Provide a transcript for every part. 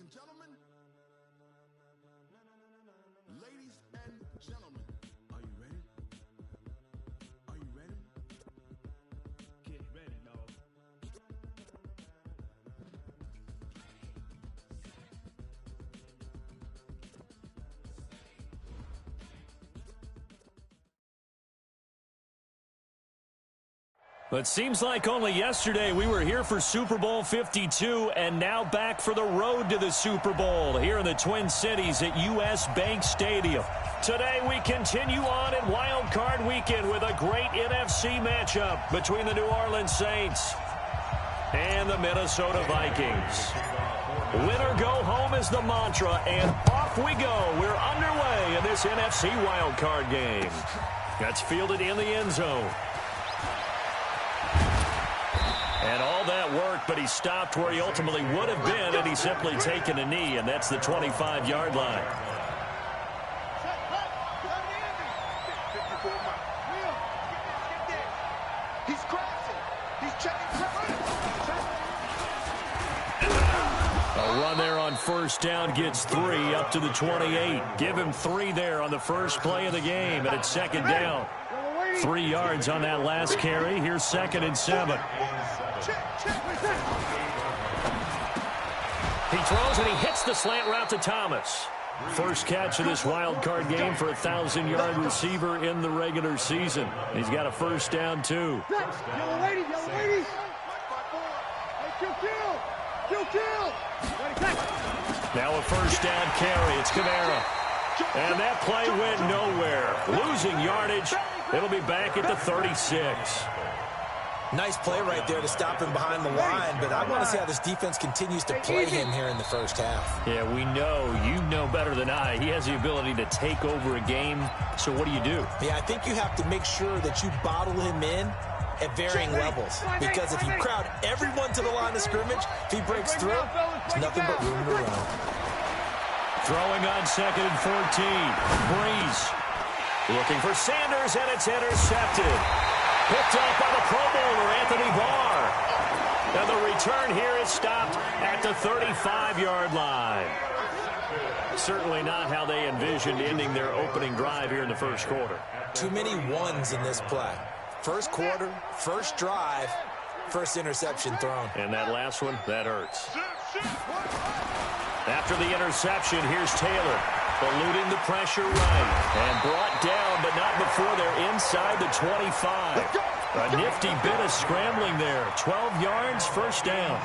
and gentlemen, ladies and gentlemen, are you ready? Are you ready? Get ready, dog. It seems like only yesterday we were here for Super Bowl 52 and now back for the road to the Super Bowl here in the Twin Cities at US Bank Stadium. Today we continue on in Wild Card Weekend with a great NFC matchup between the New Orleans Saints and the Minnesota Vikings. Winner go home is the mantra, and off we go. We're underway in this NFC Wild Card game. That's fielded in the end zone. And all that worked, but he stopped where he ultimately would have been, and he's simply taken a knee, and that's the 25-yard line. He's crashing. He's checking. A run there on first down gets 3 up to the 28. Give him 3 there on the first play of the game, and it's second down. 3 yards on that last carry. Here's 2nd and 7. He throws and he hits the slant route to Thomas. First catch of this wild card game for a 1,000-yard receiver in the regular season. He's got a first down, too. Yellow lady. Kill. Now a first down carry. It's Kamara. And that play went nowhere. Losing yardage. It'll be back at the 36. Nice play right there to stop him behind the line, but I want to see how this defense continues to play him here in the first half. Yeah, we know. You know better than I. He has the ability to take over a game, so what do you do? Yeah, I think you have to make sure that you bottle him in at varying levels, because if you crowd everyone to the line of scrimmage, if he breaks through, it's nothing but room to run. Throwing on 2nd and 14. Breeze looking for Sanders, and it's intercepted. Picked up by the Pro Bowler, Anthony Barr. And the return here is stopped at the 35-yard line. Certainly not how they envisioned ending their opening drive here in the first quarter. Too many ones in this play. First quarter, first drive, first interception thrown. And that last one, that hurts. After the interception, here's Taylor. Eluding the pressure right. And brought down, but not before they're inside the 25. A nifty bit of scrambling there. 12 yards, first down.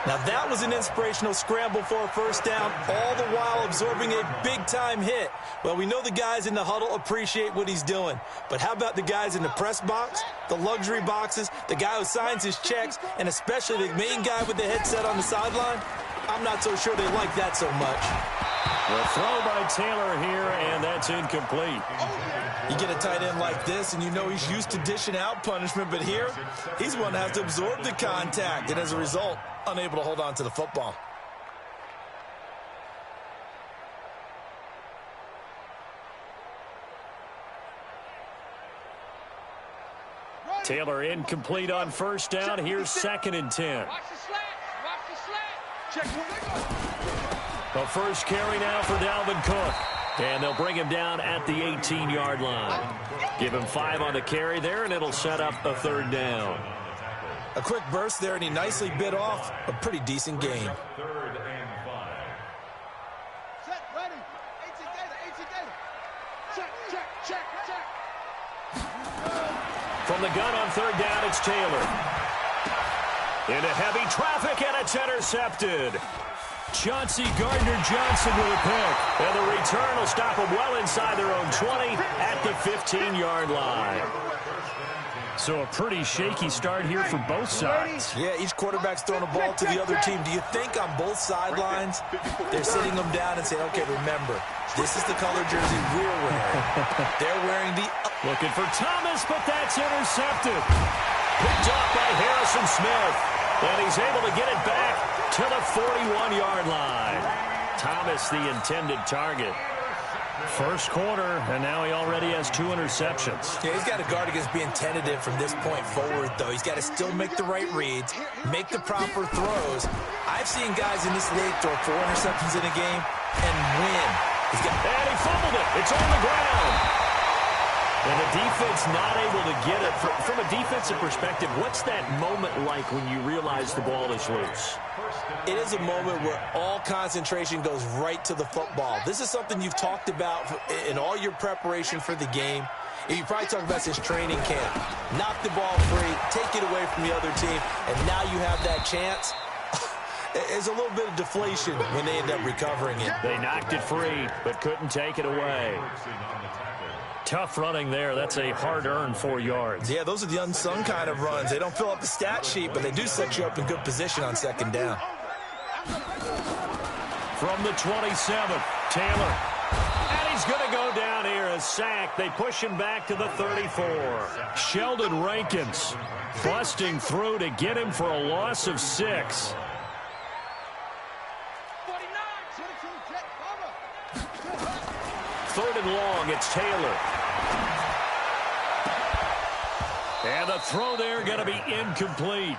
Now that was an inspirational scramble for a first down, all the while absorbing a big-time hit. Well, we know the guys in the huddle appreciate what he's doing. But how about the guys in the press box, the luxury boxes, the guy who signs his checks, and especially the main guy with the headset on the sideline? I'm not so sure they like that so much. The throw by Taylor here, and that's incomplete. You get a tight end like this, and you know he's used to dishing out punishment, but here, he's one that has to absorb the contact, and as a result, unable to hold on to the football. Taylor incomplete on first down. Here's 2nd and 10. Watch the slant. Check. The first carry now for Dalvin Cook. And they'll bring him down at the 18-yard line. Give him 5 on the carry there, and it'll set up a 3rd down. A quick burst there, and he nicely bit off a pretty decent gain. Set, ready. 18 data. Check. From the gun on 3rd down, it's Taylor. Into heavy traffic, and it's intercepted. Chauncey Gardner-Johnson with a pick. And the return will stop them well inside their own 20 at the 15-yard line. So a pretty shaky start here for both sides. Yeah, each quarterback's throwing a ball to the other team. Do you think on both sidelines they're sitting them down and saying, okay, remember, this is the color jersey we're wearing. They're wearing the... Looking for Thomas, but that's intercepted. Picked up by Harrison Smith. And he's able to get it back to the 41-yard line. Thomas, the intended target. First quarter, and now he already has 2 interceptions. Yeah, he's got to guard against being tentative from this point forward, though. He's got to still make the right reads, make the proper throws. I've seen guys in this league throw 4 interceptions in a game and win. And he fumbled it. It's on the ground. And the defense not able to get it. From a defensive perspective, what's that moment like when you realize the ball is loose? It is a moment where all concentration goes right to the football. This is something you've talked about in all your preparation for the game. You probably talk about since training camp. Knock the ball free, take it away from the other team, and now you have that chance. There's a little bit of deflation when they end up recovering it. They knocked it free, but couldn't take it away. Tough running there. That's a hard-earned 4 yards. Yeah, those are the unsung kind of runs. They don't fill up the stat sheet, but they do set you up in good position on second down. From the 27th, Taylor. And he's going to go down here, a sack. They push him back to the 34. Sheldon Rankins busting through to get him for a loss of 6. Third and long, it's Taylor. And the throw there going to be incomplete.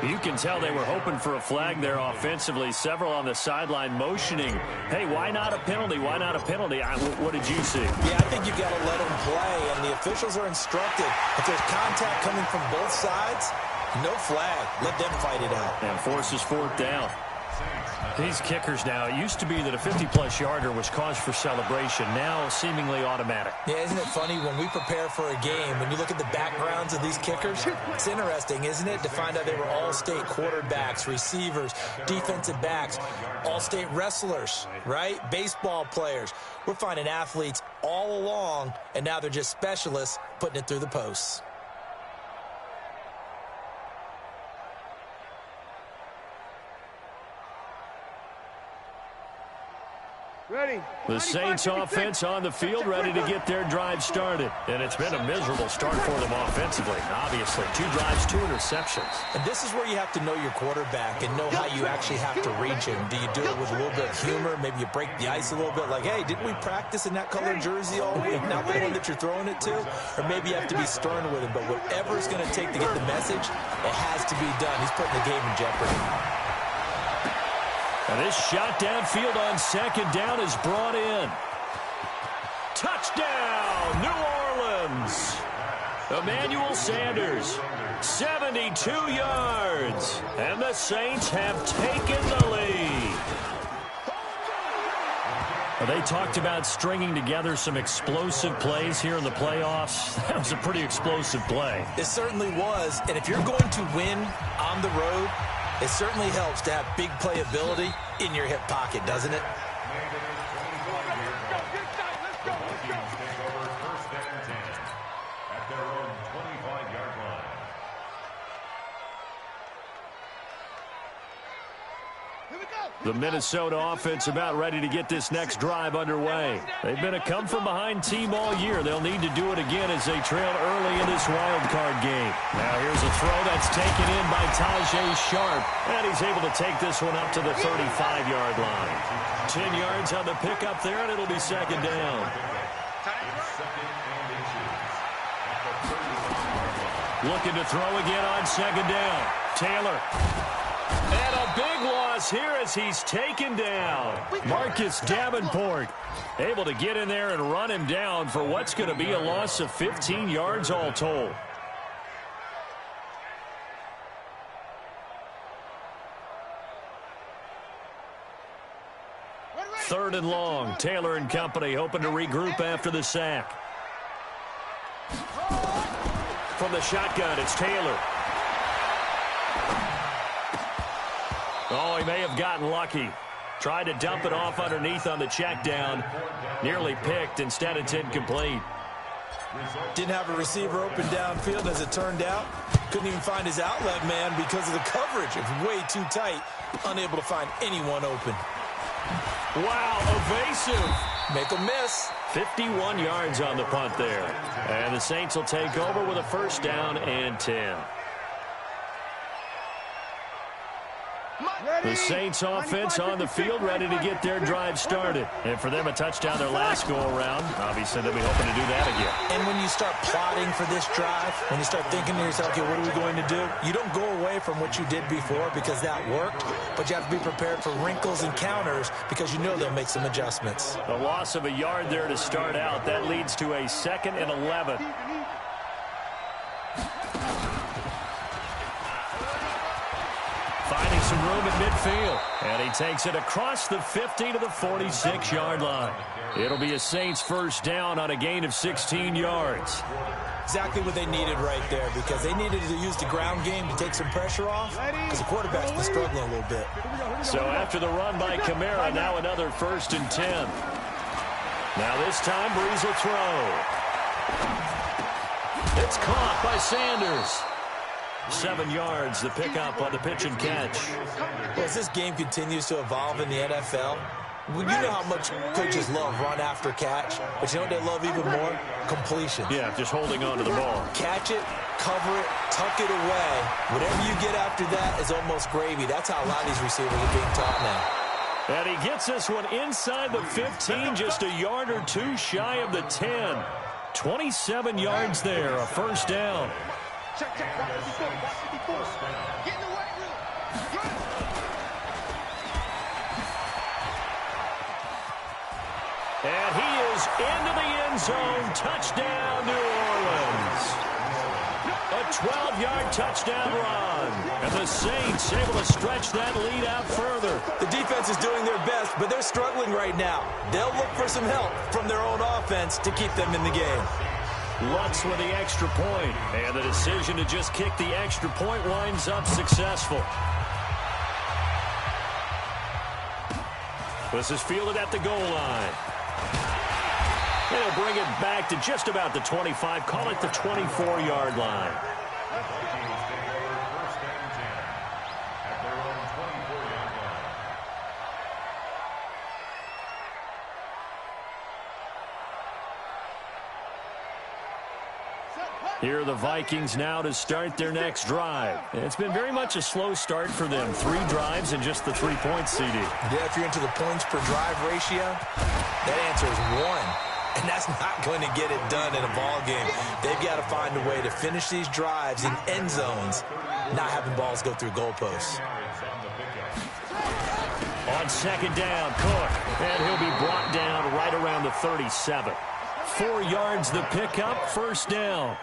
You can tell they were hoping for a flag there offensively. Several on the sideline motioning. Hey, why not a penalty? Why not a penalty? What did you see? Yeah, I think you've got to let them play, and the officials are instructed. If there's contact coming from both sides, no flag. Let them fight it out. And forces 4th down. These kickers now, it used to be that a 50-plus yarder was cause for celebration. Now seemingly automatic. Yeah, isn't it funny when we prepare for a game, when you look at the backgrounds of these kickers, it's interesting, isn't it, to find out they were all-state quarterbacks, receivers, defensive backs, all-state wrestlers, right? Baseball players. We're finding athletes all along, and now they're just specialists putting it through the posts. Ready. The Saints offense on the field, ready to get their drive started. And it's been a miserable start for them offensively. Obviously, 2 drives, 2 interceptions. And this is where you have to know your quarterback and know how you actually have to reach him. Do you do it with a little bit of humor? Maybe you break the ice a little bit like, hey, didn't we practice in that color jersey all week? Not the one that you're throwing it to? Or maybe you have to be stern with him. But whatever it's going to take to get the message, it has to be done. He's putting the game in jeopardy. And this shot downfield on second down is brought in. Touchdown, New Orleans. Emmanuel Sanders, 72 yards. And the Saints have taken the lead. Well, they talked about stringing together some explosive plays here in the playoffs. That was a pretty explosive play. It certainly was. And if you're going to win on the road, it certainly helps to have big playability in your hip pocket, doesn't it? The Minnesota offense about ready to get this next drive underway. They've been a come-from-behind team all year. They'll need to do it again as they trail early in this wild card game. Now here's a throw that's taken in by Tajay Sharp. And he's able to take this one up to the 35-yard line. 10 yards on the pickup there, and it'll be second down. Looking to throw again on second down. Taylor. And a big loss here as he's taken down. Marcus Davenport able to get in there and run him down for what's going to be a loss of 15 yards all told. Third and long. Taylor and company hoping to regroup after the sack. From the shotgun, it's Taylor. Oh, he may have gotten lucky. Tried to dump it off underneath on the check down. Nearly picked. Instead, it's incomplete. Didn't have a receiver open downfield as it turned out. Couldn't even find his outlet man because of the coverage. It was way too tight. Unable to find anyone open. Wow, evasive. Make a miss. 51 yards on the punt there. And the Saints will take over with a first down and 10. The Saints offense on the field, ready to get their drive started. And for them, a touchdown their last go-around. Obviously, they'll be hoping to do that again. And when you start plotting for this drive, when you start thinking to yourself, okay, what are we going to do? You don't go away from what you did before because that worked, but you have to be prepared for wrinkles and counters because you know they'll make some adjustments. The loss of a yard there to start out. That leads to a 2nd and 11. Finding some room at midfield. And he takes it across the 50 to the 46-yard line. It'll be a Saints first down on a gain of 16 yards. Exactly what they needed right there because they needed to use the ground game to take some pressure off because the quarterback's been struggling a little bit. So after the run by Kamara, now another 1st and 10. Now this time, Breeze will throw. It's caught by Sanders. 7 yards, the pickup on the pitch and catch. Well, as this game continues to evolve in the NFL, you know how much coaches love run after catch, but you know what they love even more? Completion. Yeah, just holding on to the ball. Catch it, cover it, tuck it away. Whatever you get after that is almost gravy. That's how a lot of these receivers are being taught now. And he gets this one inside the 15, just a yard or two shy of the 10. 27 yards there, a first down. Check, watch the before. Get in the weight room. And he is into the end zone. Touchdown, New Orleans. A 12-yard touchdown run. And the Saints able to stretch that lead out further. The defense is doing their best, but they're struggling right now. They'll look for some help from their own offense to keep them in the game. Lutz with the extra point, and the decision to just kick the extra point winds up successful. This is fielded at the goal line. They'll bring it back to just about the 25, call it the 24-yard line. Here are the Vikings now to start their next drive. It's been very much a slow start for them. 3 drives and just the 3 points, CD. Yeah, if you're into the points per drive ratio, that answer is 1. And that's not going to get it done in a ball game. They've got to find a way to finish these drives in end zones, not having balls go through goalposts. On 2nd down, Cook. And he'll be brought down right around the 37. 4 yards the pickup, first down.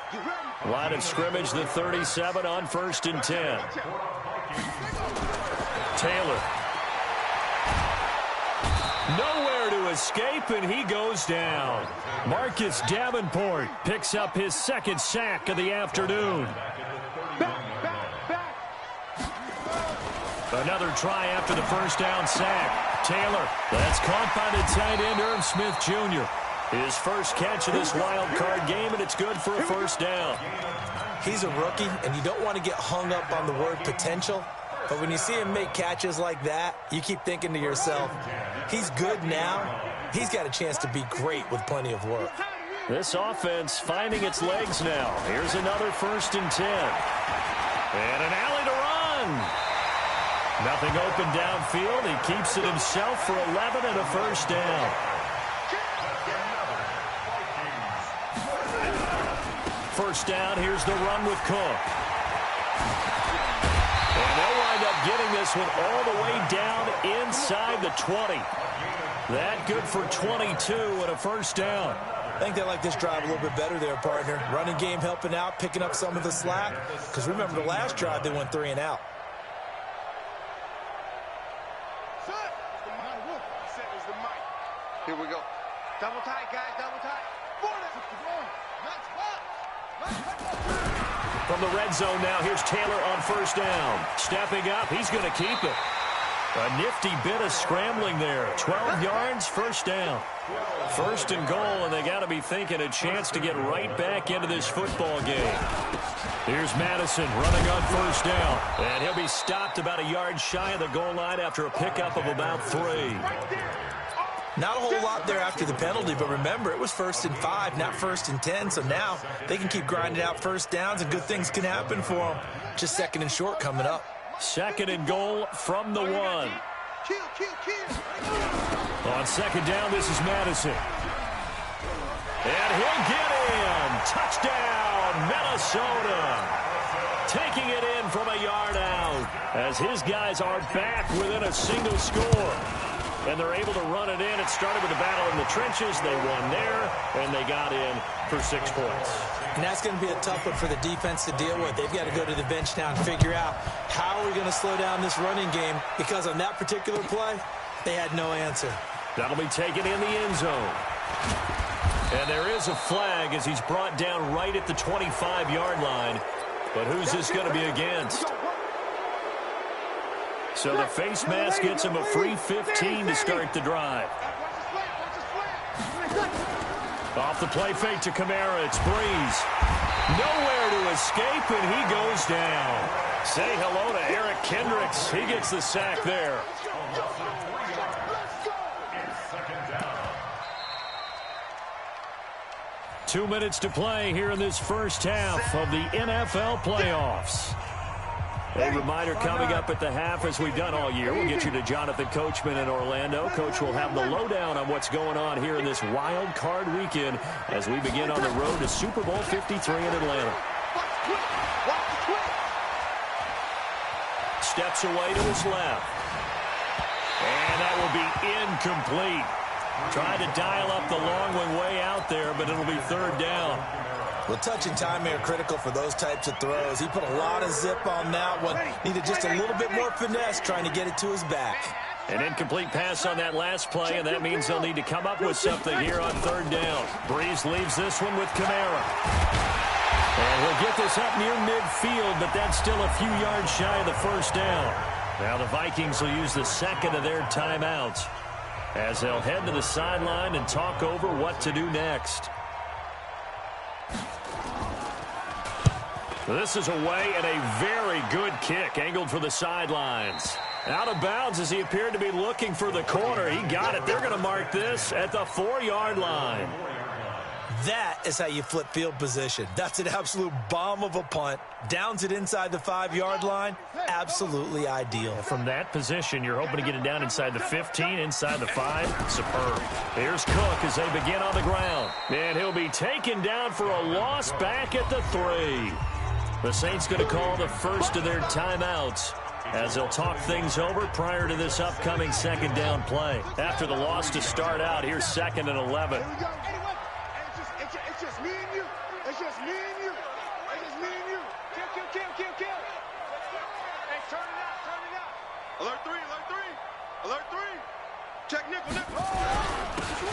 Line of scrimmage, the 37 on 1st and 10. Taylor. Nowhere to escape, and he goes down. Marcus Davenport picks up his 2nd sack of the afternoon. Another try after the first down sack. Taylor, that's caught by the tight end, Irv Smith Jr. His first catch of this wild card game, and it's good for a first down. He's a rookie, and you don't want to get hung up on the word potential. But when you see him make catches like that, you keep thinking to yourself, he's good now. He's got a chance to be great with plenty of work. This offense finding its legs now. Here's another 1st and 10. And an alley to run. Nothing open downfield. He keeps it himself for 11 and a first down. First down, here's the run with Cook. And they'll wind up getting this one all the way down inside the 20. That good for 22 and a first down. I think they like this drive a little bit better there, partner. Running game helping out, picking up some of the slack. Because remember, the last drive, they went 3 and out. Here we go. Double tight, guys, double tight. From the red zone now, here's Taylor on first down. Stepping up, he's going to keep it. A nifty bit of scrambling there. 12 yards, first down. 1st and goal, and they got to be thinking a chance to get right back into this football game. Here's Madison running on first down. And he'll be stopped about a yard shy of the goal line after a pickup of about 3. Not a whole lot there after the penalty, but remember, it was 1st and 5, not 1st and 10, so now they can keep grinding out first downs, and good things can happen for them. Just 2nd and short coming up. Second and goal from the 1. On second down, this is Madison. And he'll get in. Touchdown, Minnesota. Taking it in from a yard out as his guys are back within a single score. And they're able to run it in. It started with a battle in the trenches. They won there, and they got in for 6 points. And that's going to be a tough one for the defense to deal with. They've got to go to the bench now and figure out how are we going to slow down this running game, because on that particular play, they had no answer. That'll be taken in the end zone. And there is a flag as he's brought down right at the 25-yard line. But who's this going to be against? So the face mask gets him a free 15 to start the drive. Off the play fake to Kamara, it's Breeze. Nowhere to escape, and he goes down. Say hello to Eric Kendricks. He gets the sack there. Two minutes to play here in this first half of the NFL playoffs. A reminder coming up at the half, as we've done all year. We'll get you to Jonathan Coachman in Orlando. Coach will have the lowdown on what's going on here in this wild card weekend as we begin on the road to Super Bowl 53 in Atlanta. Steps away to his left. And that will be incomplete. Tried to dial up the long one way out there, but it'll be third down. Well, touch and timing are critical for those types of throws. He put a lot of zip on that one. Needed just a little bit more finesse trying to get it to his back. An incomplete pass on that last play, and that means they'll need to come up with something here on third down. Breeze leaves this one with Kamara. And he'll get this up near midfield, but that's still a few yards shy of the first down. Now the Vikings will use the second of their timeouts as they'll head to the sideline and talk over what to do next. This is away, and a very good kick angled for the sidelines. Out of bounds as he appeared to be looking for the corner. He got it. They're going to mark this at the 4-yard line. That is how you flip field position. That's an absolute bomb of a punt. Downs it inside the 5-yard line. Absolutely ideal. From that position, you're hoping to get it down inside the 15, inside the 5. Superb. Here's Cook as they begin on the ground. And he'll be taken down for a loss back at the 3. The Saints going to call the first of their timeouts as they'll talk things over prior to this upcoming second down play. After the loss to start out, here's 2nd and 11. It's just me and you. It's just me and you. It's just me and you. Kill. Hey, turn it out. Alert 3. Alert 3. Check nickel.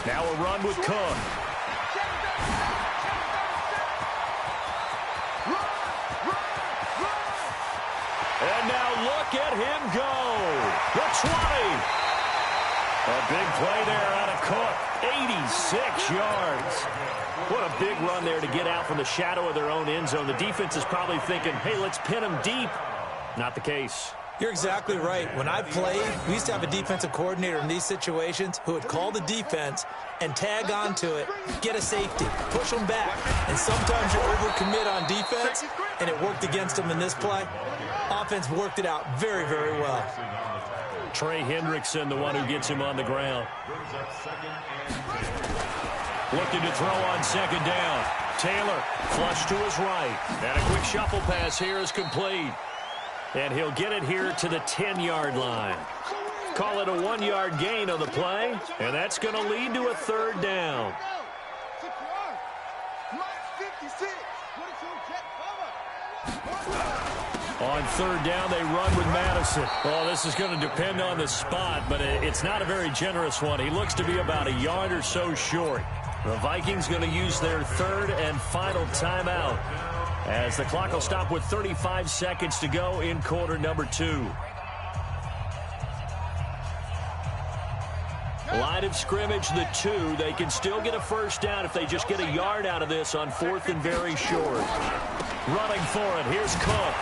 Now a run with Cook. And now look at him go. The 20. A big play there out of Cook. 86 yards. What a big run there to get out from the shadow of their own end zone. The defense is probably thinking, hey, let's pin them deep. Not the case. You're exactly right. When I played, we used to have a defensive coordinator in these situations who would call the defense and tag onto it, get a safety, push them back. And sometimes you overcommit on defense, and it worked against them in this play. Offense worked it out very, very well. Trey Hendrickson, the one who gets him on the ground. Looking to throw on second down. Taylor, flush to his right. And a quick shuffle pass here is complete. And he'll get it here to the 10-yard line. Call it a 1-yard gain on the play, and that's going to lead to a third down. On third down, they run with Madison. Oh, this is going to depend on the spot, but it's not a very generous one. He looks to be about a yard or so short. The Vikings going to use their third and final timeout as the clock will stop with 35 seconds to go in quarter number 2. Line of scrimmage, the 2. They can still get a first down if they just get a yard out of this on 4th and very short. Running for it, here's Cook.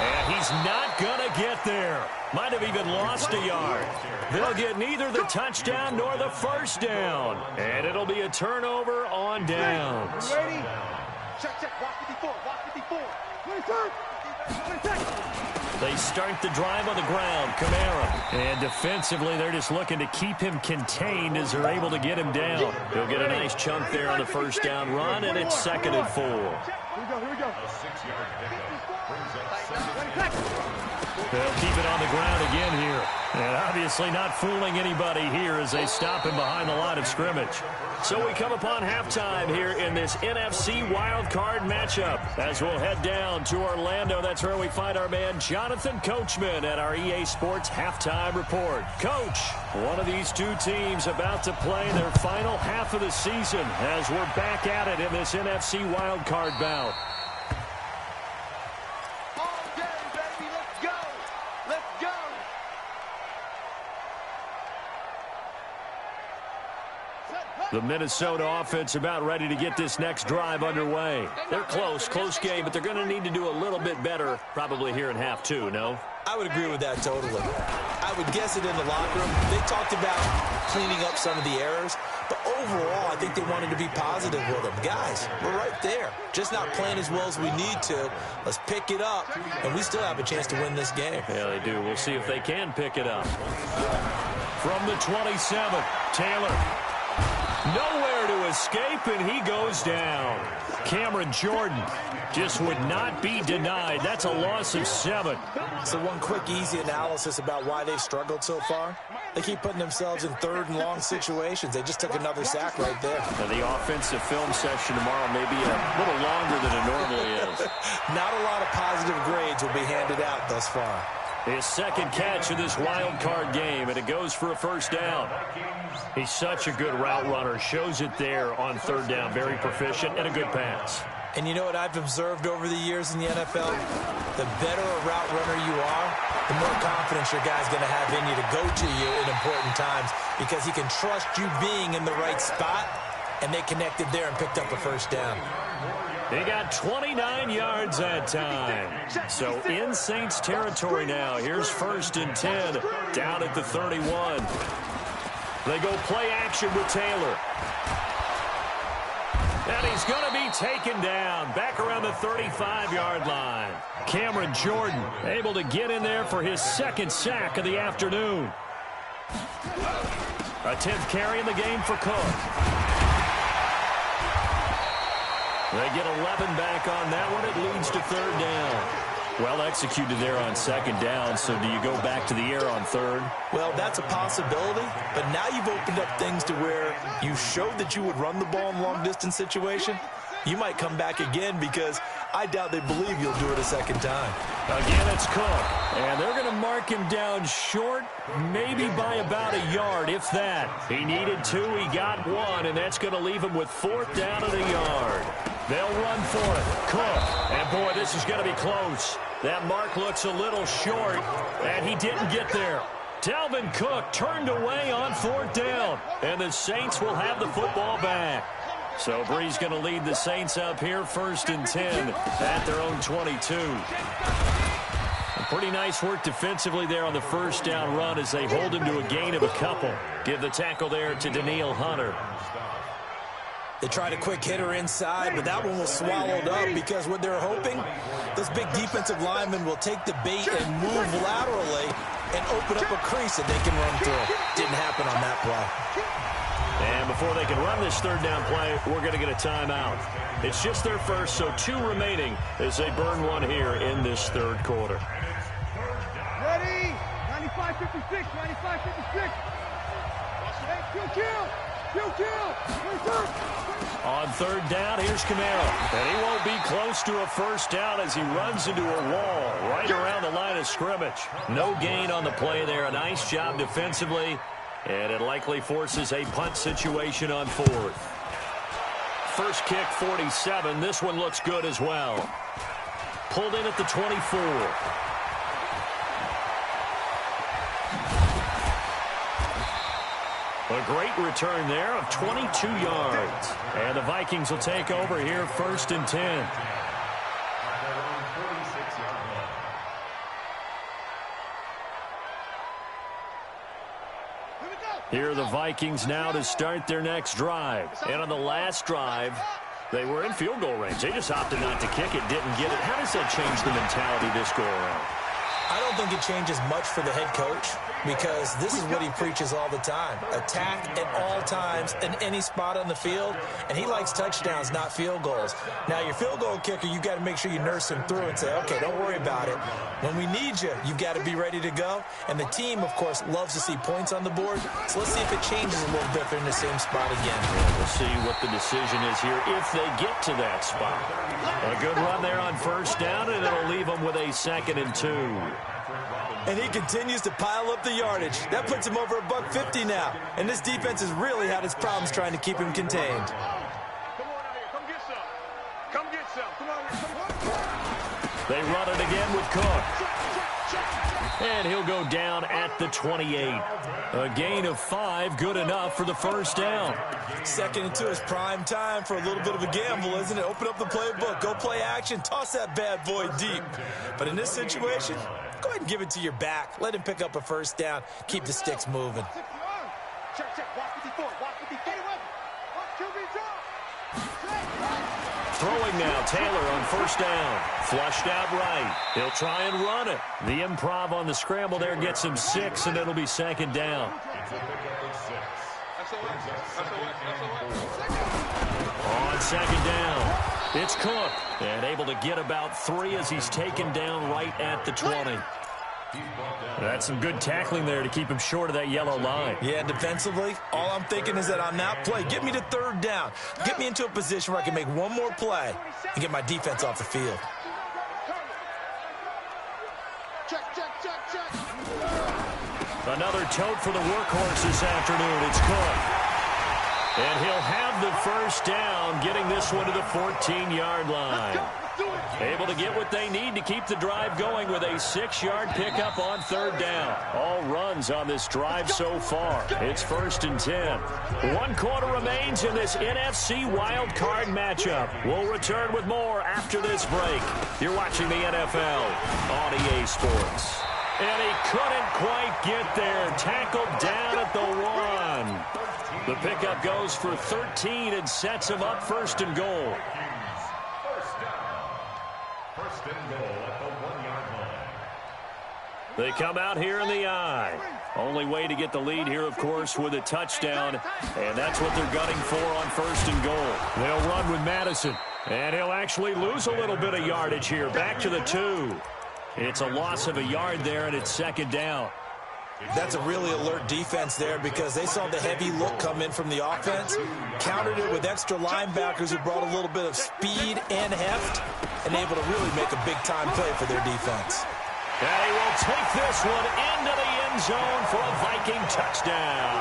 And he's not going to get there. Might have even lost a yard. They'll get neither the touchdown nor the first down. And it'll be a turnover on downs. Ready? Check. Watch 54. They start the drive on the ground. Kamara. And defensively, they're just looking to keep him contained as they're able to get him down. He'll get a nice chunk there on the first down run, and it's 2nd and 4. Here we go. They'll keep it on the ground again here. And obviously not fooling anybody here as they stop him behind the line of scrimmage. So we come upon halftime here in this NFC wildcard matchup. As we'll head down to Orlando, that's where we find our man Jonathan Coachman at our EA Sports Halftime Report. Coach, one of these two teams about to play their final half of the season as we're back at it in this NFC wildcard bout. The Minnesota offense about ready to get this next drive underway. They're close game, but they're going to need to do a little bit better probably here in half two, no? I would agree with that totally. I would guess it in the locker room. They talked about cleaning up some of the errors, but overall, I think they wanted to be positive with them. Guys, we're right there. Just not playing as well as we need to. Let's pick it up, and we still have a chance to win this game. Yeah, they do. We'll see if they can pick it up. From the 27, Taylor. Nowhere to escape, and he goes down. Cameron Jordan just would not be denied. That's a loss of 7. So one quick, easy analysis about why they've struggled so far. They keep putting themselves in 3rd and long situations. They just took another sack right there. Now, the offensive film session tomorrow may be a little longer than it normally is. Not a lot of positive grades will be handed out thus far. His 2nd catch of this wild card game, and it goes for a first down. He's such a good route runner. Shows it there on 3rd down. Very proficient and a good pass. And you know what I've observed over the years in the NFL? The better a route runner you are, the more confidence your guy's going to have in you to go to you in important times because he can trust you being in the right spot, and they connected there and picked up a first down. They got 29 yards that time. So in Saints territory now. Here's 1st and 10 down at the 31. They go play action with Taylor. And he's going to be taken down back around the 35-yard line. Cameron Jordan able to get in there for his 2nd sack of the afternoon. A 10th carry in the game for Cook. They get 11 back on that one. It leads to 3rd down. Well executed there on 2nd down, so do you go back to the air on 3rd? Well, that's a possibility, but now you've opened up things to where you showed that you would run the ball in long-distance situation. You might come back again because I doubt they believe you'll do it a 2nd time. Again, it's Cook, and they're going to mark him down short, maybe by about a yard, if that. He needed 2, he got 1, and that's going to leave him with 4th down and a yard. They'll run for it. Cook. And, boy, this is going to be close. That mark looks a little short, and he didn't get there. Dalvin Cook turned away on 4th down, and the Saints will have the football back. So Bree's going to lead the Saints up here 1st and 10 at their own 22. Pretty nice work defensively there on the first down run as they hold him to a gain of a couple. Give the tackle there to Danielle Hunter. They tried a quick hitter inside, but that one was swallowed up because what they're hoping, this big defensive lineman will take the bait and move laterally and open up a crease that they can run through. Didn't happen on that play. And before they can run this 3rd down play, we're going to get a timeout. It's just their first, so 2 remaining as they burn one here in this 3rd quarter. Ready? 95-56, 95-56. Hey, kill. On 3rd down, here's Kamara. And he won't be close to a first down as he runs into a wall right around the line of scrimmage. No gain on the play there. A nice job defensively. And it likely forces a punt situation on 4th. First kick, 47. This one looks good as well. Pulled in at the 24. A great return there of 22 yards. And the Vikings will take over here 1st and 10. Here are the Vikings now to start their next drive. And on the last drive, they were in field goal range. They just opted not to kick it, didn't get it. How does that change the mentality this go around? I don't think it changes much for the head coach because this is what he preaches all the time. Attack at all times in any spot on the field, and he likes touchdowns, not field goals. Now, your field goal kicker, you've got to make sure you nurse him through and say, okay, don't worry about it. When we need you, you've got to be ready to go. And the team, of course, loves to see points on the board. So let's see if it changes a little bit if they're in the same spot again. We'll see what the decision is here if they get to that spot. A good run there on first down, and it'll leave them with a 2nd and 2. And he continues to pile up the yardage. That puts him over $150 now. And this defense has really had its problems trying to keep him contained. Come on out here. Come get some. Come get some. Come on here. They run it again with Cook. And he'll go down at the 28. A gain of 5, good enough for the first down. 2nd and 2 is prime time for a little bit of a gamble, isn't it? Open up the playbook, go play action, toss that bad boy deep. But in this situation, go ahead and give it to your back. Let him pick up a first down. Keep the sticks moving. Check. Watch 54. Watch 54. Watch QB drop. Throwing now, Taylor on first down. Flushed out right. He'll try and run it. The improv on the scramble there gets him 6, and it'll be 2nd down. On 2nd down, it's Cook. And able to get about 3 as he's taken down right at the 20. That's some good tackling there to keep him short of that yellow line. Yeah, defensively, all I'm thinking is that on that play, get me to 3rd down. Get me into a position where I can make one more play and get my defense off the field. Check. Another tote for the workhorse this afternoon. It's Cook. And he'll have the first down, getting this one to the 14-yard line. Able to get what they need to keep the drive going with a 6-yard pickup on 3rd down. All runs on this drive so far. It's 1st and 10. 1 quarter remains in this NFC wild card matchup. We'll return with more after this break. You're watching the NFL on EA Sports. And he couldn't quite get there. Tackled down at the 1. The pickup goes for 13 and sets him up 1st and goal. First and goal at the 1-yard line. They come out here in the I. Only way to get the lead here, of course, with a touchdown. And that's what they're gunning for on 1st and goal. They'll run with Madison. And he'll actually lose a little bit of yardage here. Back to the 2. It's a loss of a yard there, and it's 2nd down. That's a really alert defense there because they saw the heavy look come in from the offense, countered it with extra linebackers who brought a little bit of speed and heft, and able to really make a big-time play for their defense. And he will take this one into the end zone for a Viking touchdown.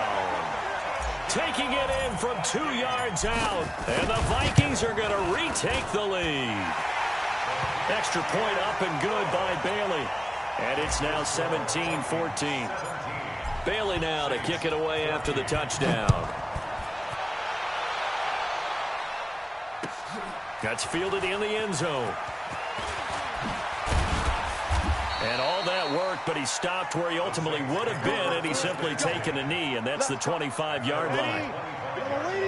Taking it in from 2 yards out, and the Vikings are going to retake the lead. Extra point up and good by Bailey. And it's now 17-14. Bailey now to kick it away after the touchdown. That's fielded in the end zone. And all that work, but he stopped where he ultimately would have been, and he's simply taken a knee, and that's the 25-yard line.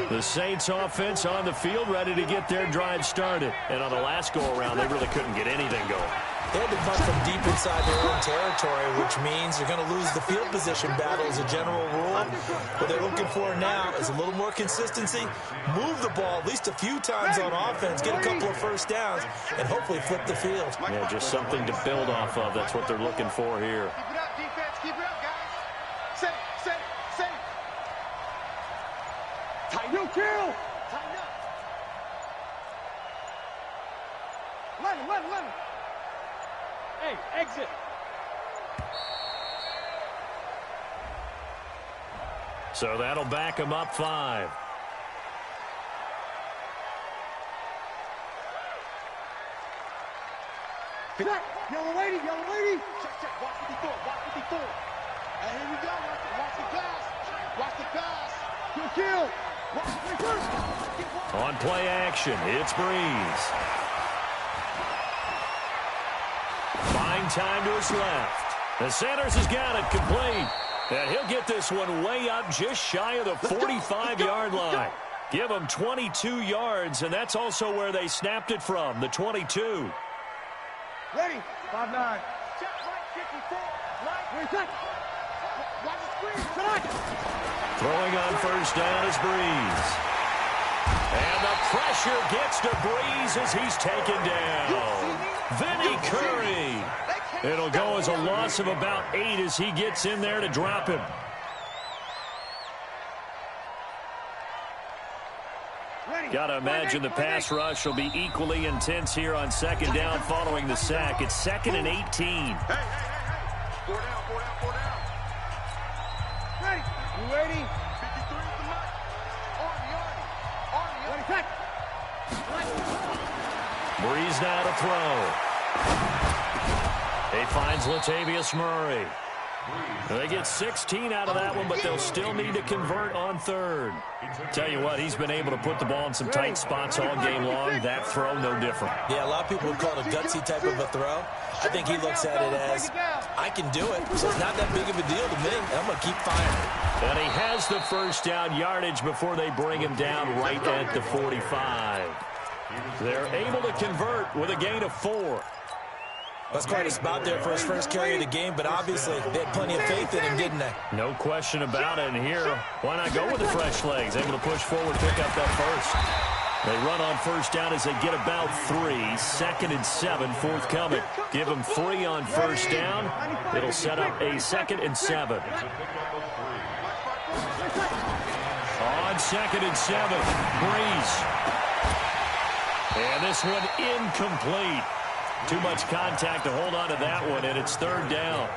The Saints offense on the field, ready to get their drive started. And on the last go-around, they really couldn't get anything going. They had to come from deep inside their own territory, which means they're going to lose the field position battle as a general rule. What they're looking for now is a little more consistency, move the ball at least a few times on offense, get a couple of first downs, and hopefully flip the field. Yeah, just something to build off of. That's what they're looking for here. Keep it up, defense. Keep it up, guys. Set. Tighten up, kill. Tighten up. Let him. Hey, exit. So that'll back him up 5. Yellow lady. Check. Watch 54. And here we go. Watch the pass. Kill. On play action, it's Breeze. Buying time to his left. And Sanders has got it complete. And he'll get this one way up just shy of the 45-yard line. Give him 22 yards, and that's also where they snapped it from, the 22. Ready. 5-9. Throwing on first down is Breeze. And the pressure gets to Breeze as he's taken down. Vinny Curry. It'll go as a loss of about 8 as he gets in there to drop him. Got to imagine the pass rush will be equally intense here on second down following the sack. It's 2nd and 18. Hey. 4 down. Ready? You ready? 53 is the mark. Army. Ready, Breeze now to throw. He finds Latavius Murray. They get 16 out of that one, but they'll still need to convert on third. Tell you what, he's been able to put the ball in some tight spots all game long. That throw, no different. Yeah, a lot of people would call it a gutsy type of a throw. I think he looks at it as, I can do it, so it's not that big of a deal to me, and I'm going to keep firing. And he has the first down yardage before they bring him down right at the 45. They're able to convert with a gain of 4. That's quite a spot there for his first carry of the game, but obviously they had plenty of faith in him, didn't they? No question about it. And here, why not go with the fresh legs? Able to push forward, pick up that first. They run on first down as they get about 3. 2nd and 7 forthcoming. Give them 3 on first down. It'll set up a 2nd and 7. On 2nd and 7, Breeze. And this one incomplete. Too much contact to hold on to that one, and it's 3rd down.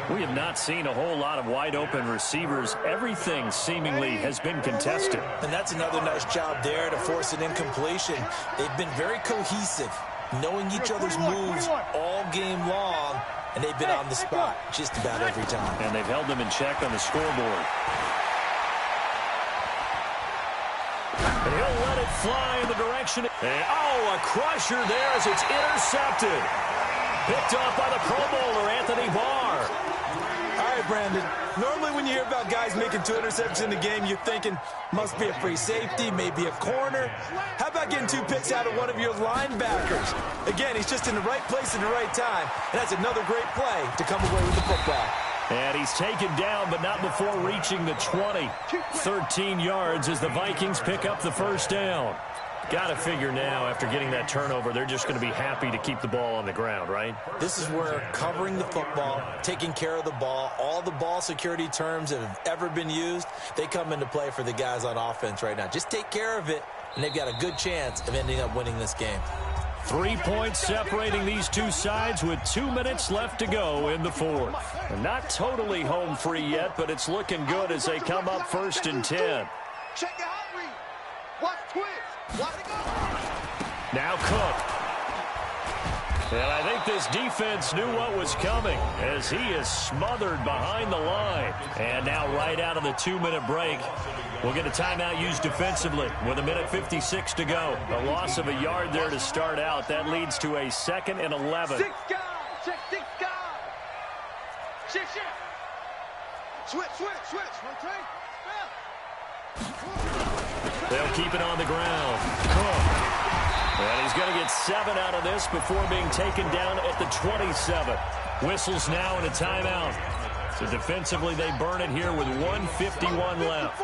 We have not seen a whole lot of wide-open receivers. Everything seemingly has been contested. And that's another nice job there to force an incompletion. They've been very cohesive, knowing each other's moves all game long, and they've been on the spot just about every time. And they've held them in check on the scoreboard. And he'll let it fly in the direction. And, a crusher there as it's intercepted. Picked off by the Pro Bowler, Anthony Barr. All right, Brandon. Normally when you hear about guys making 2 interceptions in the game, you're thinking, must be a free safety, maybe a corner. How about getting 2 picks out of one of your linebackers? Again, he's just in the right place at the right time. And that's another great play to come away with the football. And he's taken down, but not before reaching the 20. 13 yards as the Vikings pick up the first down. Got to figure now, after getting that turnover, they're just going to be happy to keep the ball on the ground, right? This is where covering the football, taking care of the ball, all the ball security terms that have ever been used, they come into play for the guys on offense right now. Just take care of it, and they've got a good chance of ending up winning this game. 3 points separating these two sides with 2 minutes left to go in the 4th. And not totally home free yet, but it's looking good as they come up 1st and 10. Check the hot read. Watch twist. Watch it go. Now Cook. And I think this defense knew what was coming as he is smothered behind the line. And now right out of the 2-minute break, we'll get a timeout used defensively with 1:56 to go. A loss of a yard there to start out. That leads to a 2nd and 11. 6 guys. Check 6 guys. Shift. Switch. Rotate. They'll keep it on the ground. Cook. And he's going to get 7 out of this before being taken down at the 27. Whistles now in a timeout. So defensively, they burn it here with 1:51 left.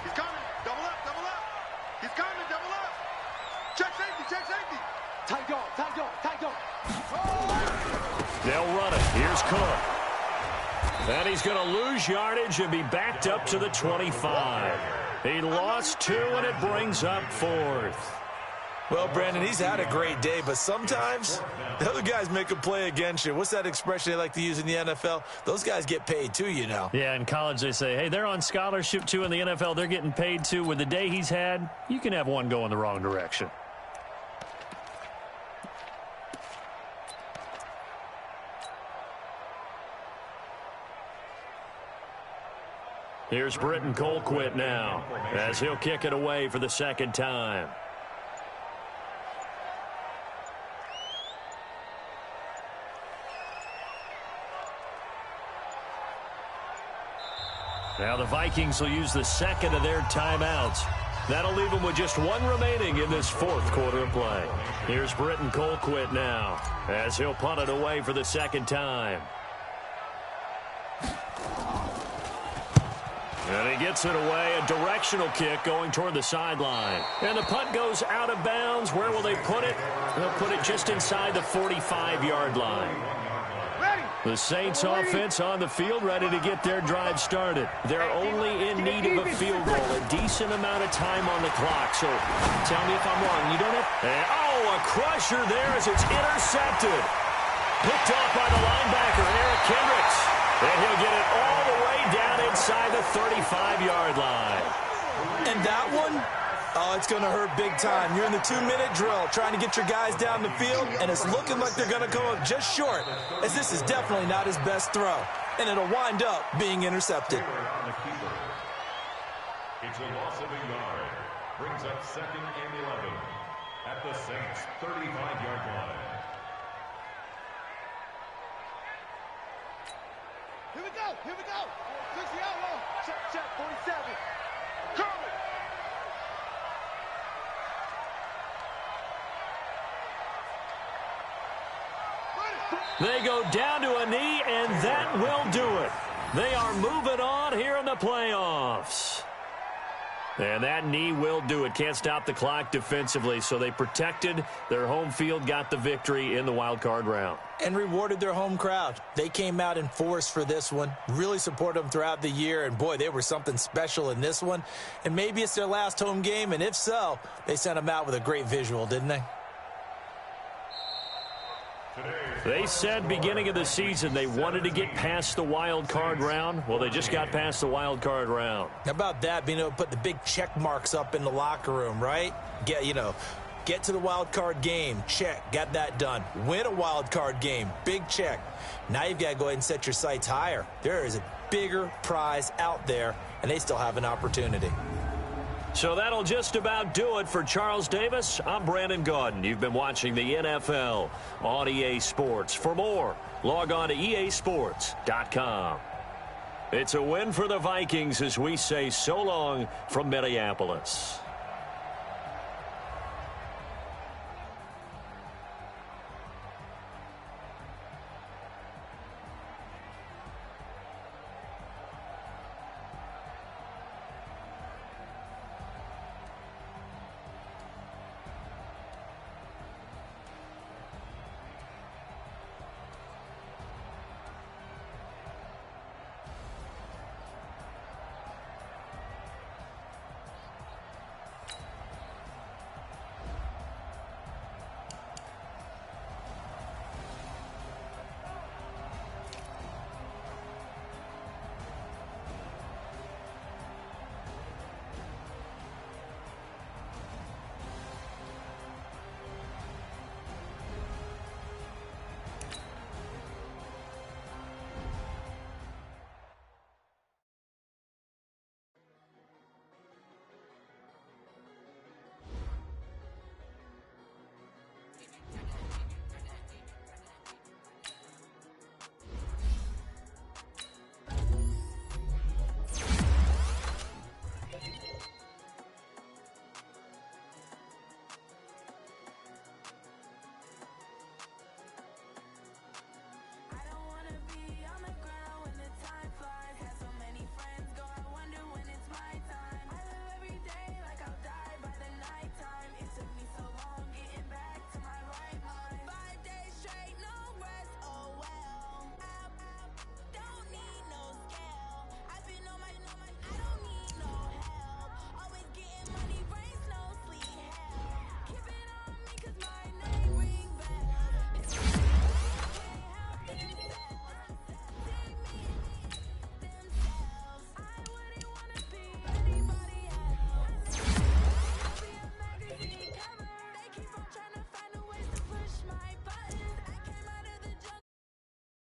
He's coming. Double up. He's coming. Double up. Check safety. Tight dog. They'll run it. Here's Cook. And he's going to lose yardage and be backed up to the 25. He lost 2, and it brings up 4th. Well, Brandon, he's had a great day, but sometimes the other guys make a play against you. What's that expression they like to use in the NFL? Those guys get paid too, you know. Yeah, in college they say, hey, they're on scholarship too. In the NFL, they're getting paid too. With the day he's had, you can have one go in the wrong direction. Here's Britton Colquitt now as he'll kick it away for the 2nd time. Now the Vikings will use the 2nd of their timeouts. That'll leave them with just one remaining in this fourth quarter of play. Here's Britton Colquitt now as he'll punt it away for the second time. And he gets it away, a directional kick going toward the sideline. And the punt goes out of bounds. Where will they put it? They'll put it just inside the 45-yard line. The Saints offense on the field, ready to get their drive started. They're only in need of a field goal, a decent amount of time on the clock. So tell me if I'm wrong. You don't have... And, a crusher there as it's intercepted. Picked off by the linebacker, Eric Kendricks. And he'll get it all the way down inside the 35-yard line. And that one, it's going to hurt big time. You're in the 2-minute drill trying to get your guys down the field, and it's looking like they're going to come up just short, as this is definitely not his best throw. And it'll wind up being intercepted. It's a loss of a yard. Brings up 2nd and 11 at the Saints' 35-yard line. Here we go. Here we go. 60 outlaw. Check, 47. Curl it. They go down to a knee, and that will do it. They are moving on here in the playoffs. And that knee will do it. Can't stop the clock defensively, so they protected their home field, got the victory in the wild card round. And rewarded their home crowd. They came out in force for this one, really supported them throughout the year, and boy, they were something special in this one. And maybe it's their last home game, and if so, they sent them out with a great visual, didn't they? They said beginning of the season they wanted to get past the wild card round. Well, they just got past the wild card round. How about that, being able to put the big check marks up in the locker room, right? Get to the wild card game, check, got that done. Win a wild card game, big check. Now you've got to go ahead and set your sights higher. There is a bigger prize out there, and they still have an opportunity. So that'll just about do it for Charles Davis. I'm Brandon Gaudin. You've been watching the NFL on EA Sports. For more, log on to easports.com. It's a win for the Vikings as we say so long from Minneapolis.